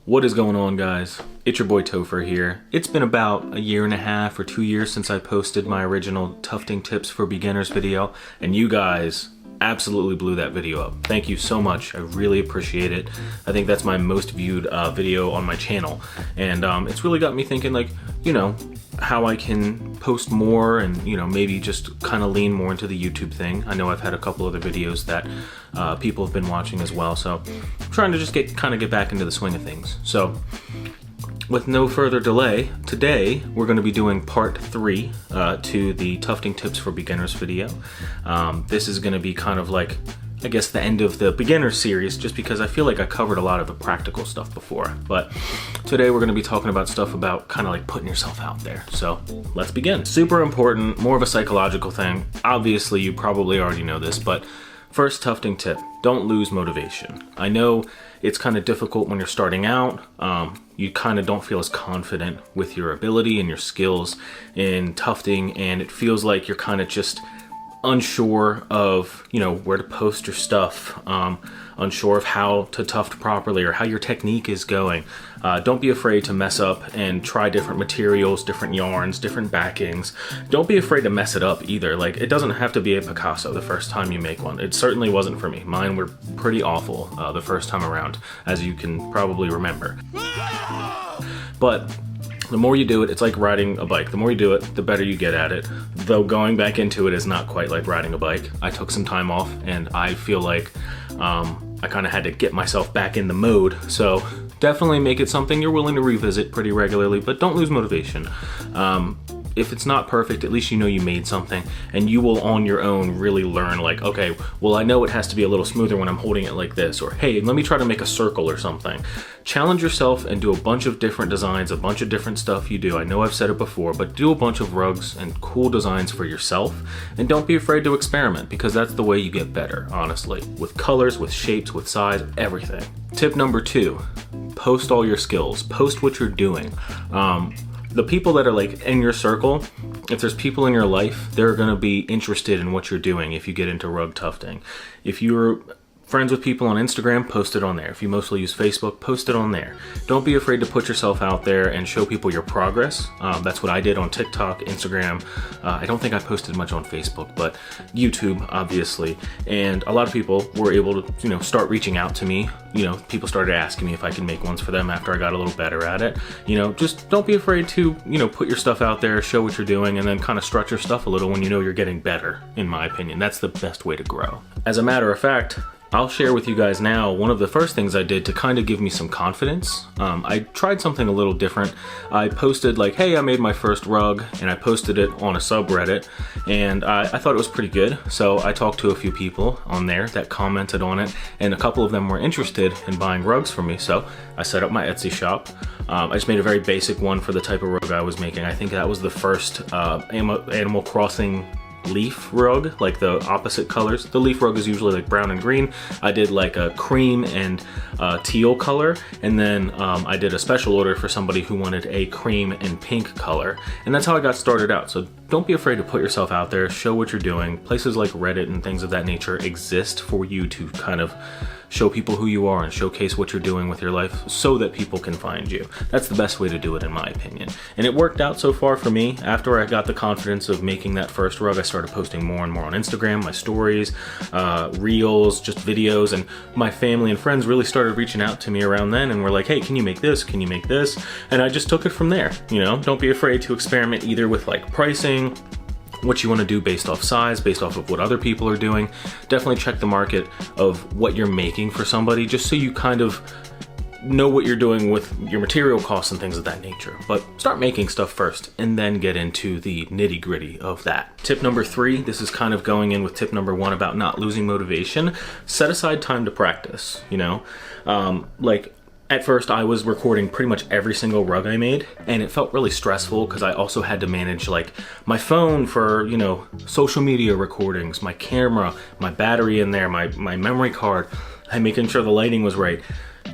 What is going on, guys? It's your boy Topher here. It's been about a year and a half or 2 years since I posted my original Tufting Tips for Beginners video, and you guys absolutely blew that video up. Thank you so much. I really appreciate it. I think that's my most viewed video on my channel, and it's really got me thinking, like, you know, how I can post more and, you know, maybe just kind of lean more into the YouTube thing. I know I've had a couple other videos that people have been watching as well, so I'm trying to just get back into the swing of things. So with no further delay, today we're going to be doing part 3 to the Tufting Tips for Beginners video. This is going to be kind of like, I guess, the end of the beginner series, just because I feel like I covered a lot of the practical stuff before. But today we're going to be talking about stuff about kind of like putting yourself out there. So let's begin. Super important, more of a psychological thing. Obviously, you probably already know this, but first tufting tip, don't lose motivation. I know it's kind of difficult when you're starting out. You kind of don't feel as confident with your ability and your skills in tufting, and it feels like you're kind of just unsure of, you know, where to post your stuff, unsure of how to tuft properly or how your technique is going. Don't be afraid to mess up and try different materials, different yarns, different backings. Don't be afraid to mess it up either. Like, it doesn't have to be a Picasso the first time you make one. It certainly wasn't for me. Mine were pretty awful the first time around, as you can probably remember. But the more you do it, it's like riding a bike. The more you do it, the better you get at it. Though going back into it is not quite like riding a bike. I took some time off, and I feel like I kind of had to get myself back in the mode. So definitely make it something you're willing to revisit pretty regularly, but don't lose motivation. If it's not perfect, at least you know you made something, and you will on your own really learn, like, okay, well, I know it has to be a little smoother when I'm holding it like this, or hey, let me try to make a circle or something. Challenge yourself and do a bunch of different designs, a bunch of different stuff you do. I know I've said it before, but do a bunch of rugs and cool designs for yourself, and don't be afraid to experiment, because that's the way you get better, honestly, with colors, with shapes, with size, everything. Tip number 2, post all your skills. Post what you're doing. The people that are like in your circle, if there's people in your life, they're gonna be interested in what you're doing if you get into rug tufting. If you're friends with people on Instagram, post it on there. If you mostly use Facebook, post it on there. Don't be afraid to put yourself out there and show people your progress. That's what I did on TikTok, Instagram. I don't think I posted much on Facebook, but YouTube, obviously. And a lot of people were able to, you know, start reaching out to me. You know, people started asking me if I could make ones for them after I got a little better at it. You know, just don't be afraid to, you know, put your stuff out there, show what you're doing, and then kind of strut your stuff a little when you know you're getting better, in my opinion. That's the best way to grow. As a matter of fact, I'll share with you guys now one of the first things I did to kind of give me some confidence. I tried something a little different. I posted like, hey, I made my first rug, and I posted it on a subreddit, and I thought it was pretty good. So I talked to a few people on there that commented on it, and a couple of them were interested in buying rugs from me. So I set up my Etsy shop. I just made a very basic one for the type of rug I was making. I think that was the first Animal Crossing leaf rug, like the opposite colors. The leaf rug is usually like brown and green. I did like a cream and teal color, and then I did a special order for somebody who wanted a cream and pink color, and that's how I got started out. So don't be afraid to put yourself out there, show what you're doing. Places like Reddit and things of that nature exist for you to kind of show people who you are and showcase what you're doing with your life so that people can find you. That's the best way to do it, in my opinion. And it worked out so far for me. After I got the confidence of making that first rug, I started posting more and more on Instagram, my stories, reels, just videos, and my family and friends really started reaching out to me around then and were like, hey, can you make this? Can you make this? And I just took it from there. You know, don't be afraid to experiment either with like pricing, what you want to do based off size, based off of what other people are doing. Definitely check the market of what you're making for somebody, just so you kind of know what you're doing with your material costs and things of that nature. But start making stuff first and then get into the nitty gritty of that. Tip number 3, this is kind of going in with tip number 1 about not losing motivation. Set aside time to practice, you know, like, at first, I was recording pretty much every single rug I made, and it felt really stressful because I also had to manage like my phone for, you know, social media recordings, my camera, my battery in there, my memory card, and making sure the lighting was right.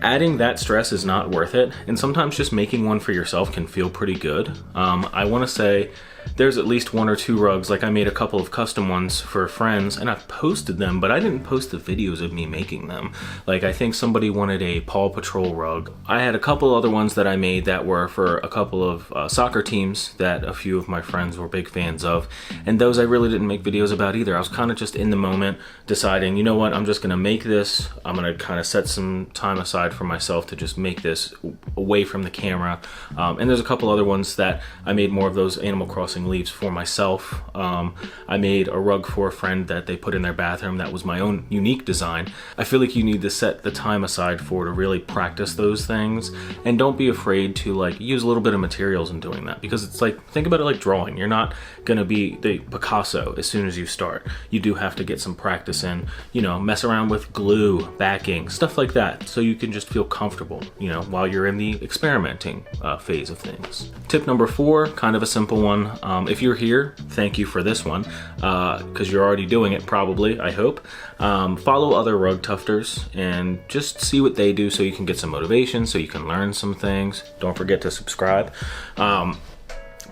Adding that stress is not worth it, and sometimes just making one for yourself can feel pretty good. I want to say there's at least 1 or 2 rugs. Like I made a couple of custom ones for friends and I've posted them, but I didn't post the videos of me making them. Like I think somebody wanted a Paw Patrol rug. I had a couple other ones that I made that were for a couple of soccer teams that a few of my friends were big fans of, and those I really didn't make videos about either. I was kind of just in the moment deciding, you know what, I'm just gonna make this. I'm gonna kind of set some time aside for myself to just make this away from the camera. And there's a couple other ones that I made more of those Animal Crossing leaves for myself. I made a rug for a friend that they put in their bathroom that was my own unique design. I feel like you need to set the time aside to really practice those things, and don't be afraid to like use a little bit of materials in doing that, because it's like, think about it like drawing. You're not gonna be the Picasso as soon as you start. You do have to get some practice in, you know, mess around with glue, backing, stuff like that, so you can just feel comfortable, you know, while you're in the experimenting phase of things. Tip number 4, kind of a simple one. If you're here, thank you for this one, because you're already doing it probably, I hope. Follow other rug tufters and just see what they do so you can get some motivation, so you can learn some things. Don't forget to subscribe.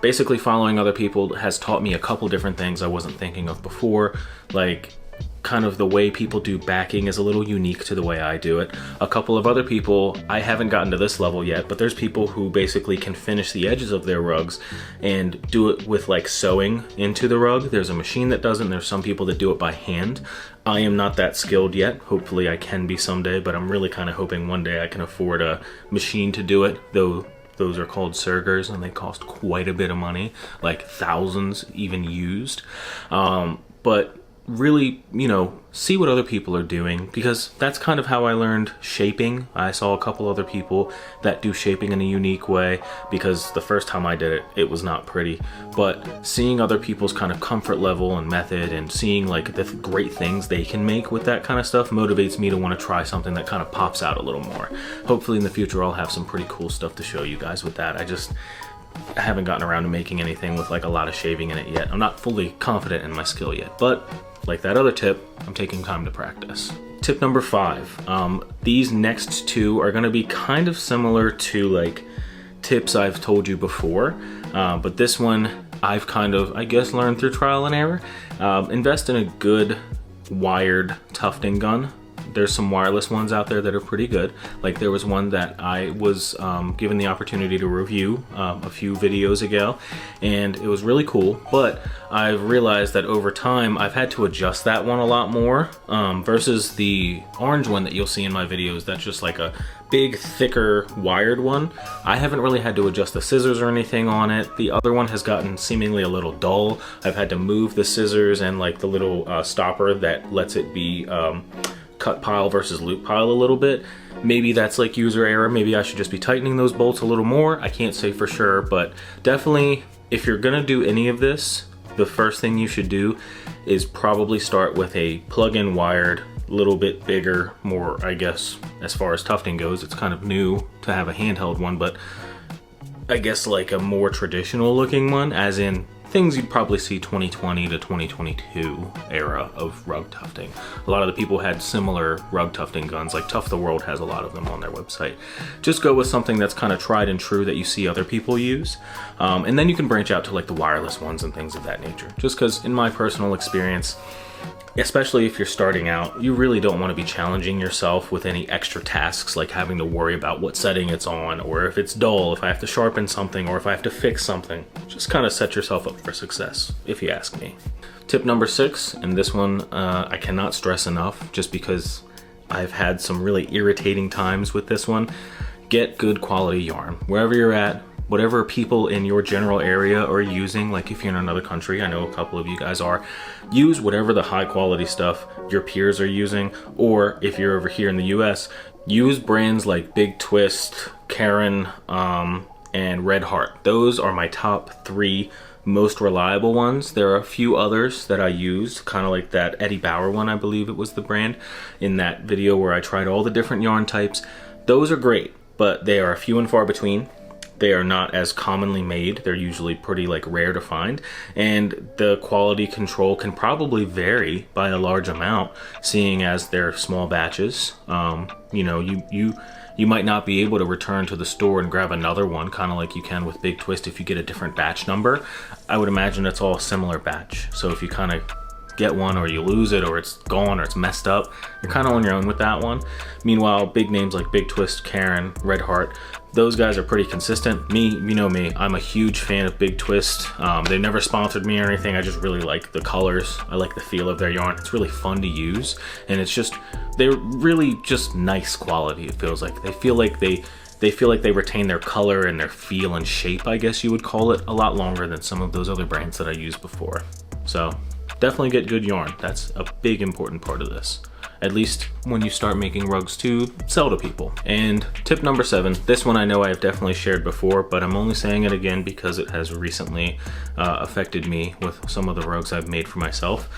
Basically, following other people has taught me a couple different things I wasn't thinking of before. Like, kind of the way people do backing is a little unique to the way I do it. A couple of other people, I haven't gotten to this level yet, but there's people who basically can finish the edges of their rugs and do it with like sewing into the rug. There's a machine that does it, and there's some people that do it by hand. I am not that skilled yet. Hopefully I can be someday, but I'm really kind of hoping one day I can afford a machine to do it, though those are called Sergers and they cost quite a bit of money, like thousands even used. But really, you know, see what other people are doing, because that's kind of how I learned shaping. I saw a couple other people that do shaping in a unique way, because the first time I did it, it was not pretty. But seeing other people's kind of comfort level and method, and seeing like the great things they can make with that kind of stuff, motivates me to want to try something that kind of pops out a little more. Hopefully in the future I'll have some pretty cool stuff to show you guys with that. I haven't gotten around to making anything with like a lot of shaving in it yet. I'm not fully confident in my skill yet, but like that other tip, I'm taking time to practice. Tip number 5. These next 2 are gonna be kind of similar to like tips I've told you before, but this one I've kind of, I guess, learned through trial and error. Invest in a good wired tufting gun. There's some wireless ones out there that are pretty good. Like there was one that I was given the opportunity to review a few videos ago, and it was really cool, but I've realized that over time I've had to adjust that one a lot more versus the orange one that you'll see in my videos. That's just like a big, thicker, wired one. I haven't really had to adjust the scissors or anything on it. The other one has gotten seemingly a little dull. I've had to move the scissors and like the little stopper that lets it be cut pile versus loop pile a little bit. Maybe that's like user error. Maybe I should just be tightening those bolts a little more. I can't say for sure, but definitely if you're gonna do any of this, the first thing you should do is probably start with a plug-in wired, little bit bigger, more, I guess, as far as tufting goes. It's kind of new to have a handheld one, but I guess like a more traditional looking one, as in things you'd probably see 2020 to 2022 era of rug tufting. A lot of the people had similar rug tufting guns, like Tuft the World has a lot of them on their website. Just go with something that's kind of tried and true that you see other people use. And then you can branch out to like the wireless ones and things of that nature. Just because in my personal experience, especially if you're starting out, you really don't want to be challenging yourself with any extra tasks, like having to worry about what setting it's on, or if it's dull, if I have to sharpen something, or if I have to fix something. Just kind of set yourself up for success, if you ask me. Tip number 6, and this one I cannot stress enough, just because I've had some really irritating times with this one. Get good quality yarn. Wherever you're at, whatever people in your general area are using, like if you're in another country, I know a couple of you guys are, use whatever the high quality stuff your peers are using, or if you're over here in the US, use brands like Big Twist, Karen, and Red Heart. Those are my top 3 most reliable ones. There are a few others that I use, kind of like that Eddie Bauer one, I believe it was the brand, in that video where I tried all the different yarn types. Those are great, but they are few and far between. They are not as commonly made. They're usually pretty like rare to find, and the quality control can probably vary by a large amount, seeing as they're small batches. You know, you You might not be able to return to the store and grab another one, kind of like you can with Big Twist if you get a different batch number. I would imagine it's all a similar batch. So if you kind of get one or you lose it or it's gone or it's messed up, you're kind of on your own with that one. Meanwhile, big names like Big Twist, Karen, Red Heart, those guys are pretty consistent. Me, you know me, I'm a huge fan of Big Twist. They never sponsored me or anything. I just really like the colors. I like the feel of their yarn. It's really fun to use, and it's just, they're really just nice quality. It feels like they feel like they retain their color and their feel and shape, I guess you would call it, a lot longer than some of those other brands that I used before. So definitely get good yarn. That's a big important part of this, at least when you start making rugs to sell to people. And tip number 7, this one I know I've definitely shared before, but I'm only saying it again because it has recently affected me with some of the rugs I've made for myself.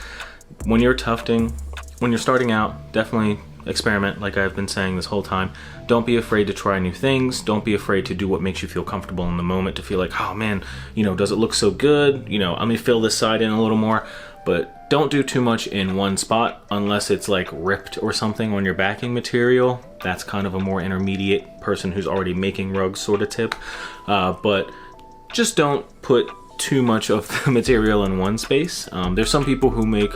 When you're tufting, when you're starting out, definitely experiment, like I've been saying this whole time. Don't be afraid to try new things. Don't be afraid to do what makes you feel comfortable in the moment, to feel like, oh man, you know, does it look so good? You know, I'm gonna fill this side in a little more. But don't do too much in one spot unless it's like ripped or something on your backing material. That's kind of a more intermediate person who's already making rugs sort of tip. But just don't put too much of the material in one space. There's some people who make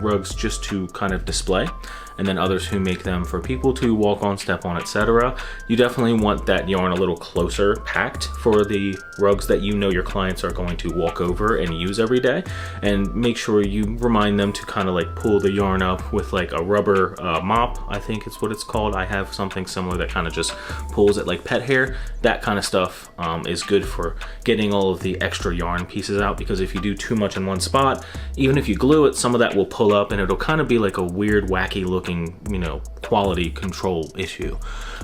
rugs just to kind of display, and then others who make them for people to walk on, step on, etc. You definitely want that yarn a little closer packed for the rugs that you know your clients are going to walk over and use every day, and make sure you remind them to kind of like pull the yarn up with like a rubber mop, I think it's what it's called. I have something similar that kind of just pulls it like pet hair. That kind of stuff is good for getting all of the extra yarn pieces out, because if you do too much in one spot, even if you glue it, some of that will pull up and it'll kind of be like a weird wacky looking, you know, quality control issue.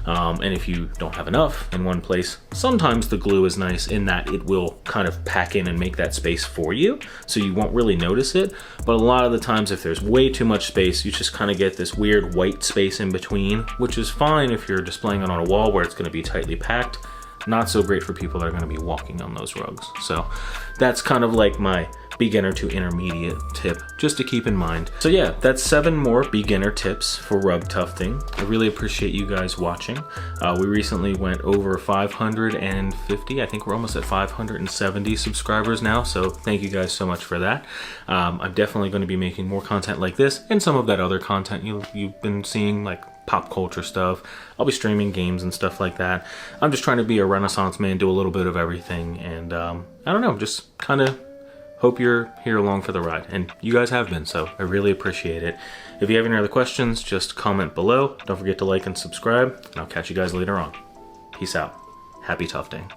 And if you don't have enough in one place, sometimes the glue is nice in that it will kind of pack in and make that space for you, so you won't really notice it. But a lot of the times, if there's way too much space, you just kind of get this weird white space in between, which is fine if you're displaying it on a wall where it's going to be tightly packed. Not so great for people that are going to be walking on those rugs. So that's kind of like my beginner to intermediate tip, just to keep in mind. So yeah, that's 7 more beginner tips for rug tufting. I really appreciate you guys watching. We recently went over 550. I think we're almost at 570 subscribers now, so thank you guys so much for that. I'm definitely going to be making more content like this and some of that other content you've been seeing, like pop culture stuff. I'll be streaming games and stuff like that. I'm just trying to be a Renaissance man, do a little bit of everything, and I don't know, just kind of hope you're here along for the ride, and you guys have been, so I really appreciate it. If you have any other questions, just comment below. Don't forget to like and subscribe, and I'll catch you guys later on. Peace out. Happy tufting.